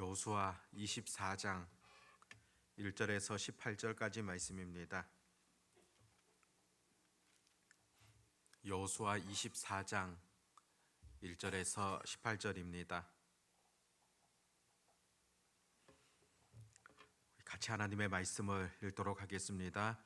여호수아 24장 1절에서 18절까지 말씀입니다. 여호수아 24장 1절에서 18절입니다. 같이 하나님의 말씀을 읽도록 하겠습니다.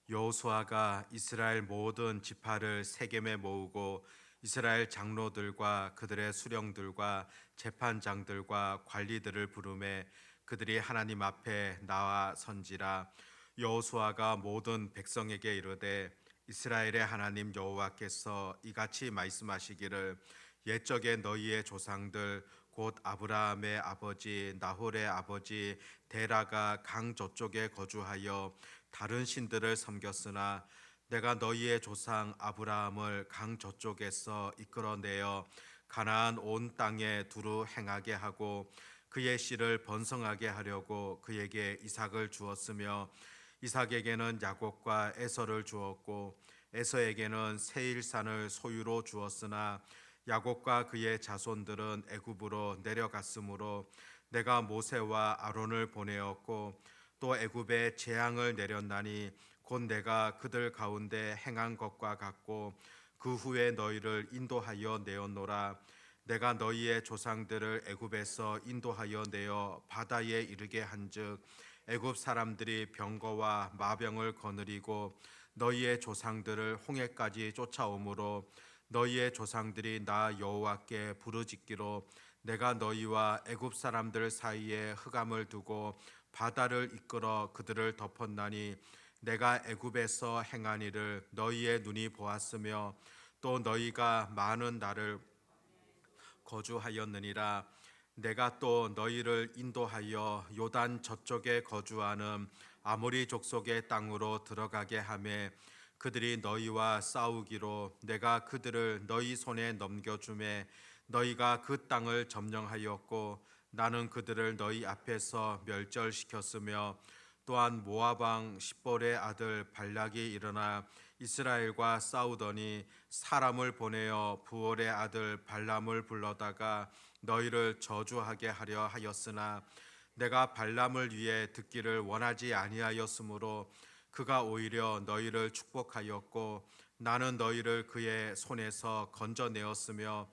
여호수아가 이스라엘 모든 지파를 세겜에 모으고 이스라엘 장로들과 그들의 수령들과 재판장들과 관리들을 부르매 그들이 하나님 앞에 나와 선지라. 여호수아가 모든 백성에게 이르되 이스라엘의 하나님 여호와께서 이같이 말씀하시기를 옛적에 너희의 조상들 곧 아브라함의 아버지 나홀의 아버지 데라가 강 저쪽에 거주하여 다른 신들을 섬겼으나 내가 너희의 조상 아브라함을 강 저쪽에서 이끌어내어 가나안 온 땅에 두루 행하게 하고 그의 씨를 번성하게 하려고 그에게 이삭을 주었으며 이삭에게는 야곱과 에서를 주었고 에서에게는 세일산을 소유로 주었으나 야곱과 그의 자손들은 애굽으로 내려갔으므로 내가 모세와 아론을 보내었고 또 애굽에 재앙을 내렸나니 곧 내가 그들 가운데 행한 것과 같고 그 후에 너희를 인도하여 내었노라. 내가 너희의 조상들을 애굽에서 인도하여 내어 바다에 이르게 한즉 애굽 사람들이 병거와 마병을 거느리고 너희의 조상들을 홍해까지 쫓아오므로 너희의 조상들이 나 여호와께 부르짖기로 내가 너희와 애굽 사람들 사이에 흑암을 두고 바다를 이끌어 그들을 덮었나니 내가 애굽에서 행한 일을 너희의 눈이 보았으며 또 너희가 많은 날을 거주하였느니라. 내가 또 너희를 인도하여 요단 저쪽에 거주하는 아모리 족속의 땅으로 들어가게 하매 그들이 너희와 싸우기로 내가 그들을 너희 손에 넘겨주매 너희가 그 땅을 점령하였고 나는 그들을 너희 앞에서 멸절시켰으며 또한 모압 왕 십볼의 아들 발락이 일어나 이스라엘과 싸우더니 사람을 보내어 부올의 아들 발람을 불러다가 너희를 저주하게 하려 하였으나 내가 발람을 위해 듣기를 원하지 아니하였으므로 그가 오히려 너희를 축복하였고 나는 너희를 그의 손에서 건져내었으며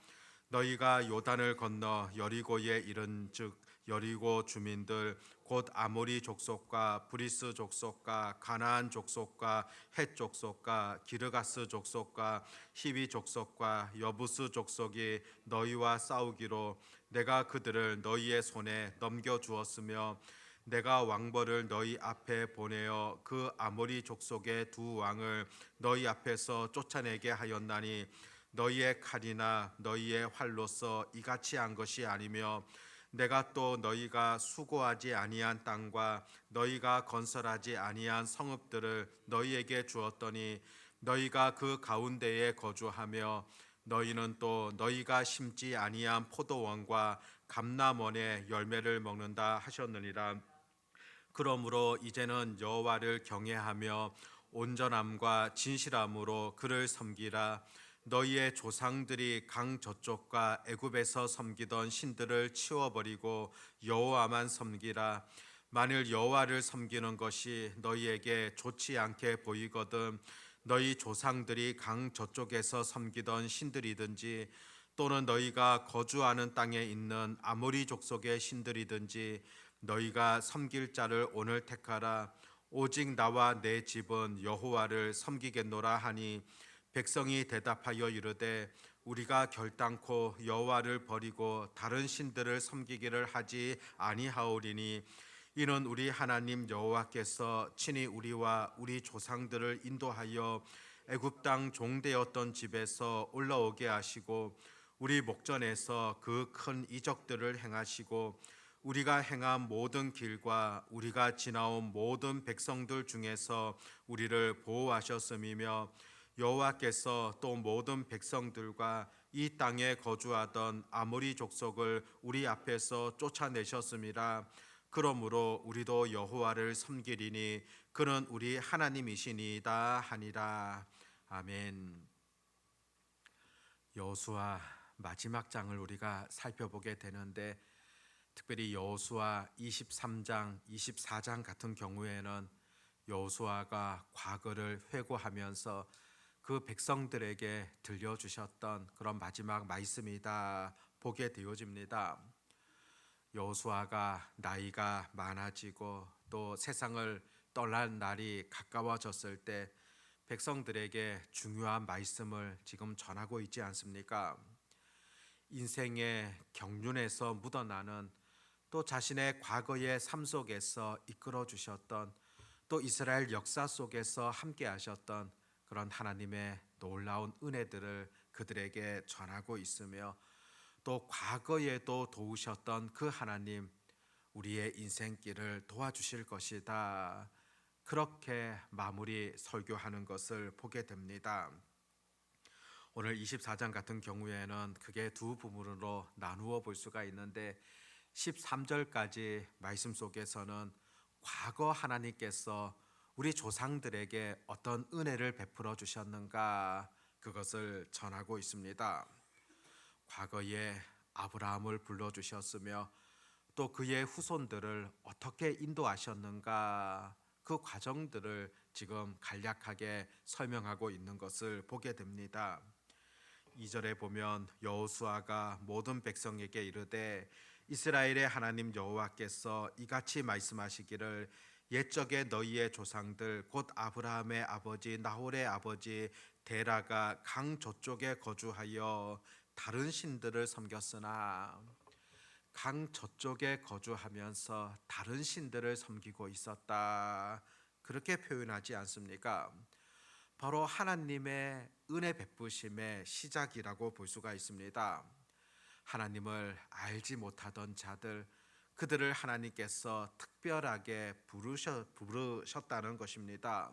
너희가 요단을 건너 여리고에 이른즉 여리고 주민들 곧 아모리 족속과 브리스 족속과 가나안 족속과 헷 족속과 기르가스 족속과 히비 족속과 여부스 족속이 너희와 싸우기로 내가 그들을 너희의 손에 넘겨 주었으며 내가 왕벌을 너희 앞에 보내어 그 아모리 족속의 두 왕을 너희 앞에서 쫓아내게 하였나니 너희의 칼이나 너희의 활로서 이같이 한 것이 아니며 내가 또 너희가 수고하지 아니한 땅과 너희가 건설하지 아니한 성읍들을 너희에게 주었더니 너희가 그 가운데에 거주하며 너희는 또 너희가 심지 아니한 포도원과 감람원의 열매를 먹는다 하셨느니라. 그러므로 이제는 여호와를 경외하며 온전함과 진실함으로 그를 섬기라. 너희의 조상들이 강 저쪽과 애굽에서 섬기던 신들을 치워버리고 여호와만 섬기라. 만일 여호와를 섬기는 것이 너희에게 좋지 않게 보이거든 너희 조상들이 강 저쪽에서 섬기던 신들이든지 또는 너희가 거주하는 땅에 있는 아모리 족속의 신들이든지 너희가 섬길 자를 오늘 택하라. 오직 나와 내 집은 여호와를 섬기겠노라 하니 백성이 대답하여 이르되 우리가 결단코 여호와를 버리고 다른 신들을 섬기기를 하지 아니하오리니 이는 우리 하나님 여호와께서 친히 우리와 우리 조상들을 인도하여 애굽 땅 종되었던 집에서 올라오게 하시고 우리 목전에서 그 큰 이적들을 행하시고 우리가 행한 모든 길과 우리가 지나온 모든 백성들 중에서 우리를 보호하셨음이며 여호와께서 또 모든 백성들과 이 땅에 거주하던 아모리 족속을 우리 앞에서 쫓아내셨음이라. 그러므로 우리도 여호와를 섬기리니 그는 우리 하나님이시니이다 하니라. 아멘. 여호수아 마지막 장을 우리가 살펴보게 되는데 특별히 여호수아 23장, 24장 같은 경우에는 여호수아가 과거를 회고하면서 그 백성들에게 들려주셨던 그런 마지막 말씀이다 보게 되어집니다. 여호수아가 나이가 많아지고 또 세상을 떠날 날이 가까워졌을 때 백성들에게 중요한 말씀을 지금 전하고 있지 않습니까? 인생의 경륜에서 묻어나는 또 자신의 과거의 삶 속에서 이끌어 주셨던 또 이스라엘 역사 속에서 함께 하셨던 그런 하나님의 놀라운 은혜들을 그들에게 전하고 있으며 또 과거에도 도우셨던 그 하나님 우리의 인생길을 도와주실 것이다. 그렇게 마무리 설교하는 것을 보게 됩니다. 오늘 24장 같은 경우에는 크게 두 부분으로 나누어 볼 수가 있는데 13절까지 말씀 속에서는 과거 하나님께서 우리 조상들에게 어떤 은혜를 베풀어 주셨는가 그것을 전하고 있습니다. 과거에 아브라함을 불러 주셨으며 또 그의 후손들을 어떻게 인도하셨는가 그 과정들을 지금 간략하게 설명하고 있는 것을 보게 됩니다. 2절에 보면 여호수아가 모든 백성에게 이르되 이스라엘의 하나님 여호와께서 이같이 말씀하시기를 옛적에 너희의 조상들 곧 아브라함의 아버지 나홀의 아버지 데라가 강 저쪽에 거주하여 다른 신들을 섬겼으나 강 저쪽에 거주하면서 다른 신들을 섬기고 있었다. 그렇게 표현하지 않습니까? 바로 하나님의 은혜 베푸심의 시작이라고 볼 수가 있습니다. 하나님을 알지 못하던 자들, 그들을 하나님께서 특별하게 부르셨다는 것입니다.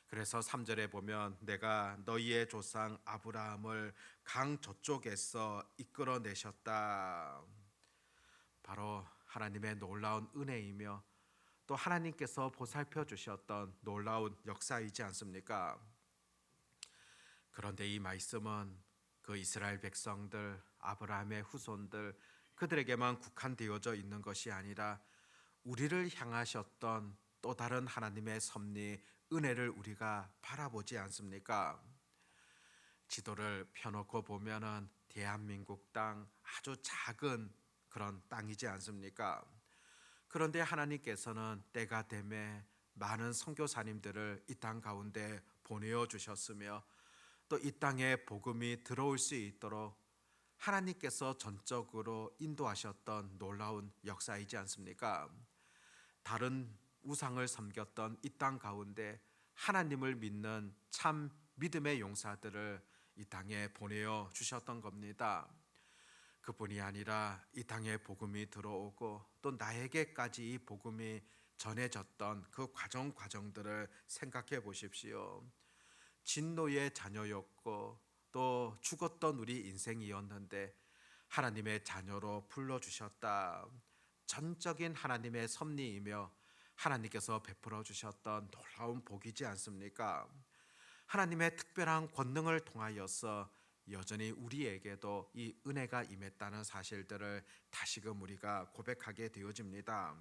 그래서 3절에 보면 내가 너희의 조상 아브라함을 강 저쪽에서 이끌어내셨다. 바로 하나님의 놀라운 은혜이며 또 하나님께서 보살펴 주셨던 놀라운 역사이지 않습니까? 그런데 이 말씀은 그 이스라엘 백성들, 아브라함의 후손들 그들에게만 국한되어져 있는 것이 아니라 우리를 향하셨던 또 다른 하나님의 섭리, 은혜를 우리가 바라보지 않습니까? 지도를 펴놓고 보면은 대한민국 땅 아주 작은 그런 땅이지 않습니까? 그런데 하나님께서는 때가 되매 많은 선교사님들을 이 땅 가운데 보내어 주셨으며 또 이 땅에 복음이 들어올 수 있도록 하나님께서 전적으로 인도하셨던 놀라운 역사이지 않습니까? 다른 우상을 섬겼던 이 땅 가운데 하나님을 믿는 참 믿음의 용사들을 이 땅에 보내어 주셨던 겁니다. 그뿐이 아니라 이 땅에 복음이 들어오고 또 나에게까지 이 복음이 전해졌던 그 과정들을 생각해 보십시오. 진노의 자녀였고 또 죽었던 우리 인생이었는데 하나님의 자녀로 불러주셨다. 전적인 하나님의 섭리이며 하나님께서 베풀어 주셨던 놀라운 복이지 않습니까? 하나님의 특별한 권능을 통하여서 여전히 우리에게도 이 은혜가 임했다는 사실들을 다시금 우리가 고백하게 되어집니다.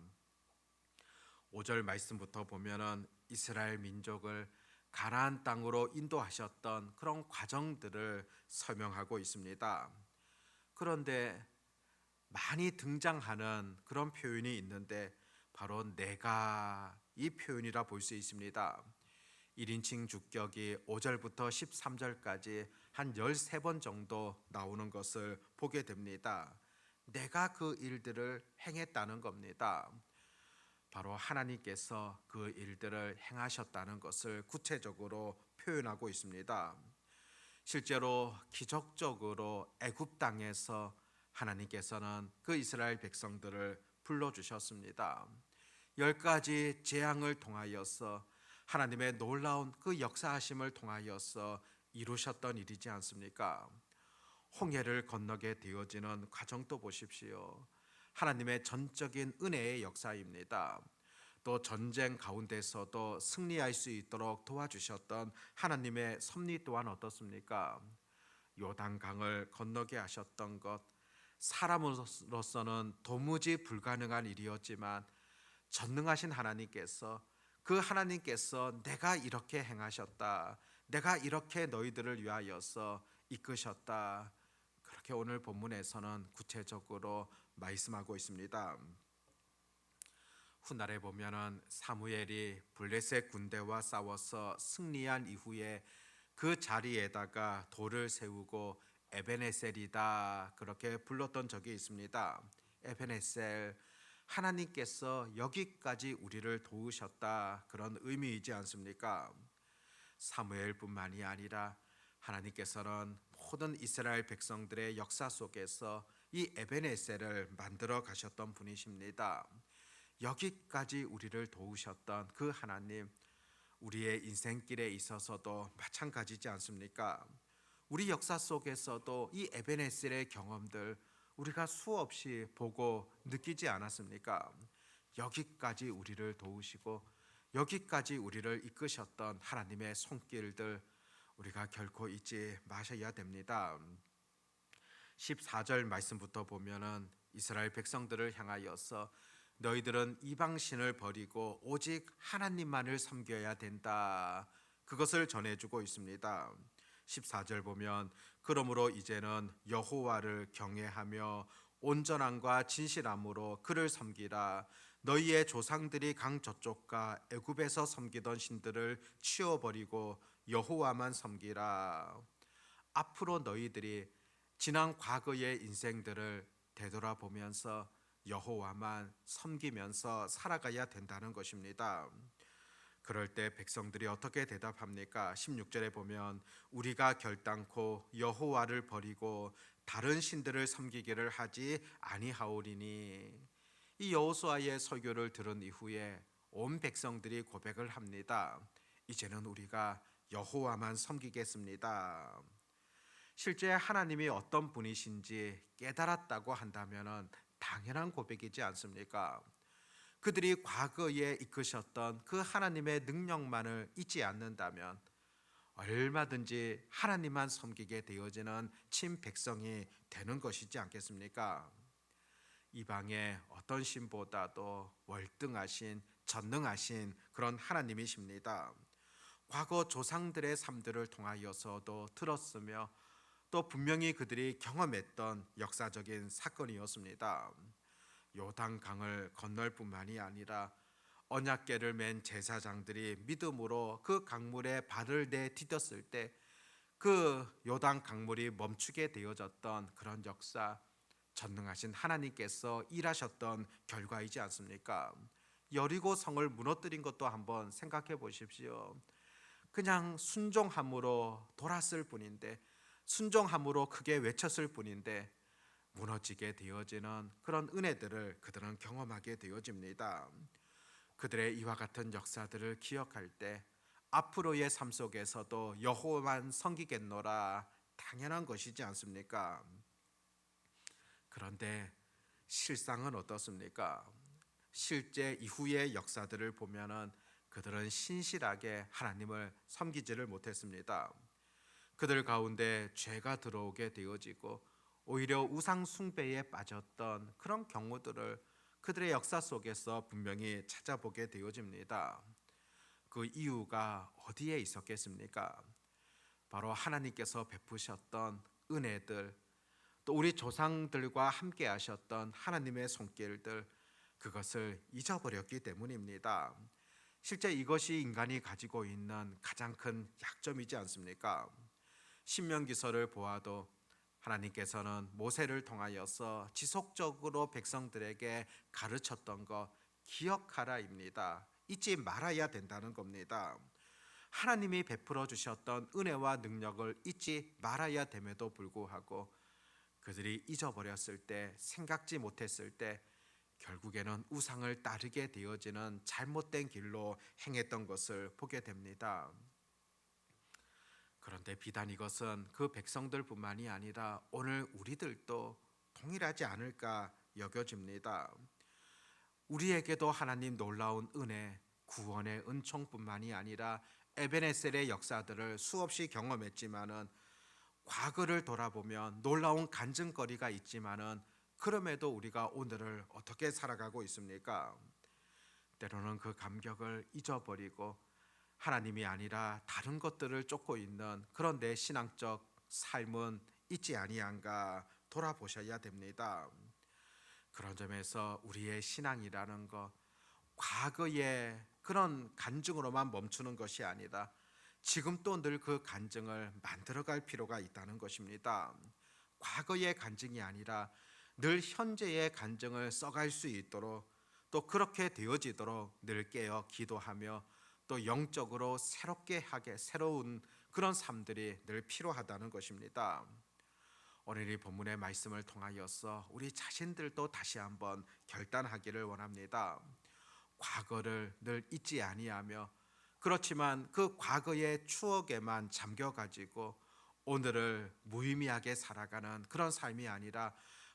5절 말씀부터 보면은 이스라엘 민족을 가나안 땅으로 인도하셨던 그런 과정들을 설명하고 있습니다. 그런데 많이 등장하는 그런 표현이 있는데 바로 내가 이 표현이라 볼 수 있습니다. 1인칭 주격이 5절부터 13절까지 한 13번 정도 나오는 것을 보게 됩니다. 내가 그 일들을 행했다는 겁니다. 바로 하나님께서 그 일들을 행하셨다는 것을 구체적으로 표현하고 있습니다. 실제로 기적적으로 애굽 땅에서 하나님께서는 그 이스라엘 백성들을 불러주셨습니다. 10가지 재앙을 통하여서 하나님의 놀라운 그 역사하심을 통하여서 이루셨던 일이지 않습니까? 홍해를 건너게 되어지는 과정도 보십시오. 하나님의 전적인 은혜의 역사입니다. 또 전쟁 가운데서도 승리할 수 있도록 도와주셨던 하나님의 섭리 또한 어떻습니까? 요단강을 건너게 하셨던 것, 사람으로서는 도무지 불가능한 일이었지만 전능하신 하나님께서 내가 이렇게 행하셨다, 내가 이렇게 너희들을 위하여서 이끄셨다, 그렇게 오늘 본문에서는 구체적으로 말씀하고 있습니다. 훗날에 보면은 사무엘이 블레셋 군대와 싸워서 승리한 이후에 그 자리에다가 돌을 세우고 에베네셀이다 그렇게 불렀던 적이 있습니다. 에베네셀, 하나님께서 여기까지 우리를 도우셨다, 그런 의미이지 않습니까? 사무엘뿐만이 아니라 하나님께서는 모든 이스라엘 백성들의 역사 속에서 이 에베네셀을 만들어 가셨던 분이십니다. 여기까지 우리를 도우셨던 그 하나님, 우리의 인생길에 있어서도 마찬가지지 않습니까? 우리 역사 속에서도 이 에베네셀의 경험들 우리가 수없이 보고 느끼지 않았습니까? 여기까지 우리를 도우시고 여기까지 우리를 이끄셨던 하나님의 손길들 우리가 결코 잊지 마셔야 됩니다. 14절 말씀부터 보면은 이스라엘 백성들을 향하여서 너희들은 이방신을 버리고 오직 하나님만을 섬겨야 된다, 그것을 전해주고 있습니다. 14절 보면 그러므로 이제는 여호와를 경외하며 온전함과 진실함으로 그를 섬기라. 너희의 조상들이 강 저쪽과 애굽에서 섬기던 신들을 치워버리고 여호와만 섬기라. 앞으로 너희들이 지난 과거의 인생들을 되돌아보면서 여호와만 섬기면서 살아가야 된다는 것입니다. 그럴 때 백성들이 어떻게 대답합니까? 16절에 보면 우리가 결단코 여호와를 버리고 다른 신들을 섬기기를 하지 아니하오리니. 이 여호수아의 설교를 들은 이후에 온 백성들이 고백을 합니다. 이제는 우리가 여호와만 섬기겠습니다. 실제 하나님이 어떤 분이신지 깨달았다고 한다면 당연한 고백이지 않습니까? 그들이 과거에 이끄셨던 그 하나님의 능력만을 잊지 않는다면 얼마든지 하나님만 섬기게 되어지는 친백성이 되는 것이지 않겠습니까? 이방의 어떤 신보다도 월등하신 전능하신 그런 하나님이십니다. 과거 조상들의 삶들을 통하여서도 들었으며 또 분명히 그들이 경험했던 역사적인 사건이었습니다. 요단강을 건널 뿐만이 아니라 언약궤를 맨 제사장들이 믿음으로 그 강물에 발을 내디뎠을 때 그 요단 강물이 멈추게 되어졌던 그런 역사, 전능하신 하나님께서 일하셨던 결과이지 않습니까? 여리고 성을 무너뜨린 것도 한번 생각해 보십시오. 그냥 순종함으로 돌았을 뿐인데, 순종함으로 크게 외쳤을 뿐인데 무너지게 되어지는 그런 은혜들을 그들은 경험하게 되어집니다. 그들의 이와 같은 역사들을 기억할 때 앞으로의 삶 속에서도 여호와만 섬기겠노라, 당연한 것이지 않습니까? 그런데 실상은 어떻습니까? 실제 이후의 역사들을 보면은 그들은 신실하게 하나님을 섬기지를 못했습니다. 그들 가운데 죄가 들어오게 되어지고 오히려 우상 숭배에 빠졌던 그런 경우들을 그들의 역사 속에서 분명히 찾아보게 되어집니다. 그 이유가 어디에 있었겠습니까? 바로 하나님께서 베푸셨던 은혜들, 또 우리 조상들과 함께 하셨던 하나님의 손길들, 그것을 잊어버렸기 때문입니다. 실제 이것이 인간이 가지고 있는 가장 큰 약점이지 않습니까? 신명기서를 보아도 하나님께서는 모세를 통하여서 지속적으로 백성들에게 가르쳤던 것 기억하라입니다. 잊지 말아야 된다는 겁니다. 하나님이 베풀어 주셨던 은혜와 능력을 잊지 말아야 됨에도 불구하고 그들이 잊어버렸을 때, 생각지 못했을 때 결국에는 우상을 따르게 되어지는 잘못된 길로 행했던 것을 보게 됩니다. 그런데 비단 이것은 그 백성들뿐만이 아니라 오늘 우리들도 동일하지 않을까 여겨집니다. 우리에게도 하나님 놀라운 은혜, 구원의 은총뿐만이 아니라 에베네셀의 역사들을 수없이 경험했지만은 과거를 돌아보면 놀라운 간증거리가 있지만은 그럼에도 우리가 오늘을 어떻게 살아가고 있습니까? 때로는 그 감격을 잊어버리고 하나님이 아니라 다른 것들을 쫓고 있는 그런 내 신앙적 삶은 있지 아니한가 돌아보셔야 됩니다. 그런 점에서 우리의 신앙이라는 것, 과거의 그런 간증으로만 멈추는 것이 아니라 지금 또 늘 그 간증을 만들어갈 필요가 있다는 것입니다. 과거의 간증이 아니라 늘 현재의 간증을 써갈 수 있도록, 또 그렇게 되어지도록 늘 깨어 기도하며 또 영적으로 새롭게 하게 새로운 그런 삶들이 늘 필요하다는 것입니다. 오늘 이 본문의 말씀을 통하여서 우리 자신들도 다시 한번 결단하기를 원합니다. 과거를 늘 잊지 아니하며, 그렇지만 그 과거의 추억에만 잠겨 가지고 오늘을 무의미하게 살아가는 그런 삶이 아니라,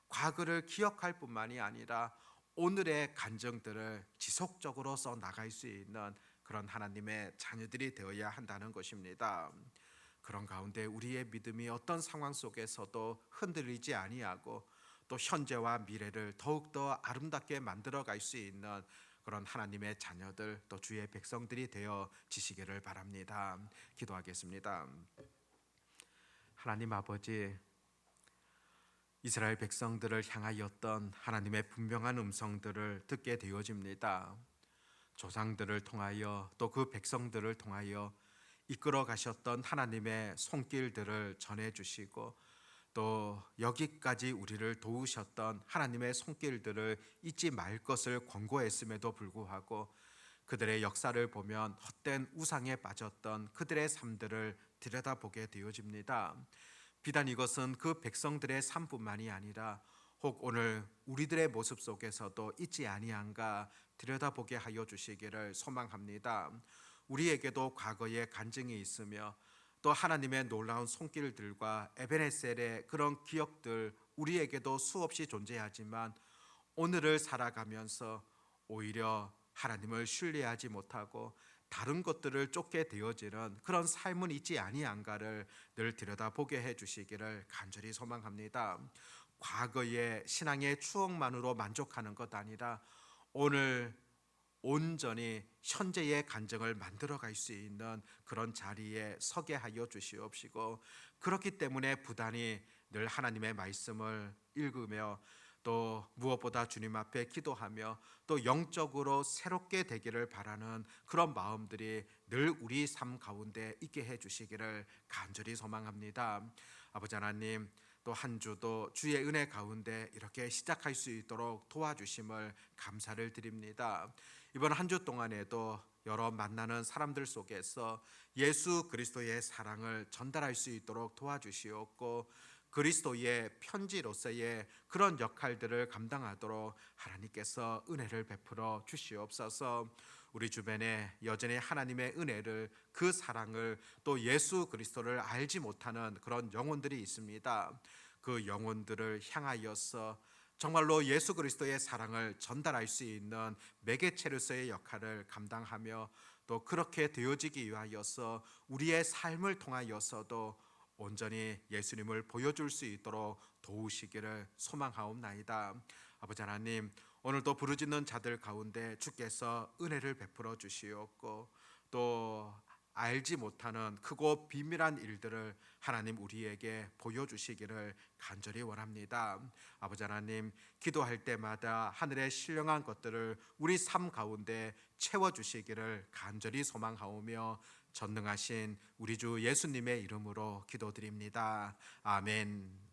과거를 기억할 뿐만이 아니라 오늘의 간증들을 지속적으로 써 나갈 수 있는 그런 하나님의 자녀들이 되어야 한다는 것입니다. 그런 가운데 우리의 믿음이 어떤 상황 속에서도 흔들리지 아니하고 또 현재와 미래를 더욱더 아름답게 만들어 갈 수 있는 그런 하나님의 자녀들, 또 주의 백성들이 되어 지시기를 바랍니다. 기도하겠습니다. 하나님 아버지, 이스라엘 백성들을 향하였던 하나님의 분명한 음성들을 듣게 되어집니다. 조상들을 통하여 또 그 백성들을 통하여 이끌어 가셨던 하나님의 손길들을 전해 주시고, 또 여기까지 우리를 도우셨던 하나님의 손길들을 잊지 말 것을 권고했음에도 불구하고 그들의 역사를 보면 헛된 우상에 빠졌던 그들의 삶들을 들여다보게 되어집니다. 비단 이것은 그 백성들의 삶뿐만이 아니라 혹 오늘 우리들의 모습 속에서도 있지 아니한가 들여다보게 하여 주시기를 소망합니다. 우리에게도 과거의 간증이 있으며 또 하나님의 놀라운 손길들과 에베네셀의 그런 기억들 우리에게도 수없이 존재하지만, 오늘을 살아가면서 오히려 하나님을 신뢰하지 못하고 다른 것들을 쫓게 되어지는 그런 삶은 있지 아니한가를 늘 들여다보게 해주시기를 간절히 소망합니다. 과거의 신앙의 추억만으로 만족하는 것 아니라 오늘 온전히 현재의 간증을 만들어 갈 수 있는 그런 자리에 서게 하여 주시옵시고, 그렇기 때문에 부단히 늘 하나님의 말씀을 읽으며 또 무엇보다 주님 앞에 기도하며 또 영적으로 새롭게 되기를 바라는 그런 마음들이 늘 우리 삶 가운데 있게 해 주시기를 간절히 소망합니다. 아버지 하나님, 또 한 주도 주의 은혜 가운데 이렇게 시작할 수 있도록 도와주심을 감사를 드립니다. 이번 한 주 동안에도 여러 만나는 사람들 속에서 예수 그리스도의 사랑을 전달할 수 있도록 도와주시옵고, 그리스도의 편지로서의 그런 역할들을 감당하도록 하나님께서 은혜를 베풀어 주시옵소서. 우리 주변에 여전히 하나님의 은혜를, 그 사랑을, 또 예수 그리스도를 알지 못하는 그런 영혼들이 있습니다. 그 영혼들을 향하여서 정말로 예수 그리스도의 사랑을 전달할 수 있는 매개체로서의 역할을 감당하며 또 그렇게 되어지기 위하여서 우리의 삶을 통하여서도 온전히 예수님을 보여줄 수 있도록 도우시기를 소망하옵나이다. 아버지 하나님, 오늘도 부르짖는 자들 가운데 주께서 은혜를 베풀어 주시옵고, 또 알지 못하는 크고 비밀한 일들을 하나님 우리에게 보여주시기를 간절히 원합니다. 아버지 하나님, 기도할 때마다 하늘의 신령한 것들을 우리 삶 가운데 채워주시기를 간절히 소망하오며 전능하신 우리 주 예수님의 이름으로 기도드립니다. 아멘.